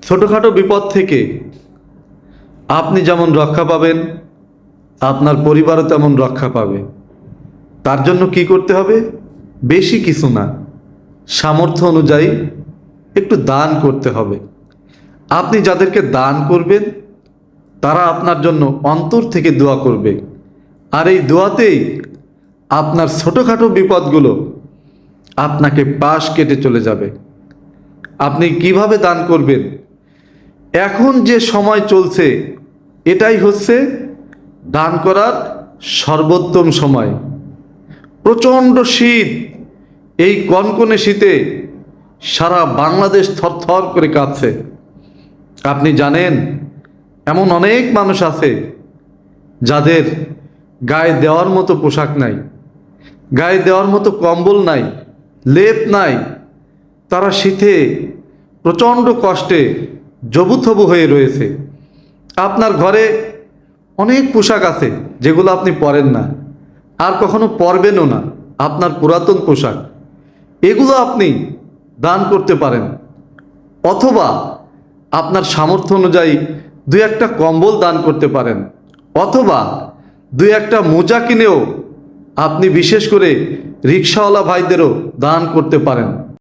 ছোটোখাটো বিপদ থেকে আপনি যেমন রক্ষা পাবেন, আপনার পরিবারও তেমন রক্ষা পাবে। তার জন্য কি করতে হবে? বেশি কিছু না, সামর্থ্য অনুযায়ী একটু দান করতে হবে। আপনি যাদেরকে দান করবেন তারা আপনার জন্য অন্তর থেকে দোয়া করবে, আর এই দোয়াতেই আপনার ছোটোখাটো বিপদগুলো আপনাকে পাশ কেটে চলে যাবে। আপনি কিভাবে দান করবেন? এখন যে সময় চলছে এটাই হচ্ছে দান করার সর্বোত্তম সময়। প্রচণ্ড শীত, এই কনকনে শীতে সারা বাংলাদেশ থরথর করে কাঁপছে। আপনি জানেন এমন অনেক মানুষ আছে যাদের গায়ে দেওয়ার মতো পোশাক নাই, গায়ে দেওয়ার মতো কম্বল নাই, লেপ নাই। তারা শীতে প্রচণ্ড কষ্টে জবুথবু হয়ে রয়েছে। আপনার ঘরে অনেক পোশাক আছে যেগুলো আপনি পরেন না, আর কখনো পরবেনও না, আপনার পুরাতন পোশাক। এগুলো আপনি দান করতে পারেন, অথবা আপনার সামর্থ্য অনুযায়ী দুই একটা কম্বল দান করতে পারেন, অথবা দুই একটা মোজা কিনেও আপনি বিশেষ করে রিক্সাওয়ালা ভাইদেরও দান করতে পারেন।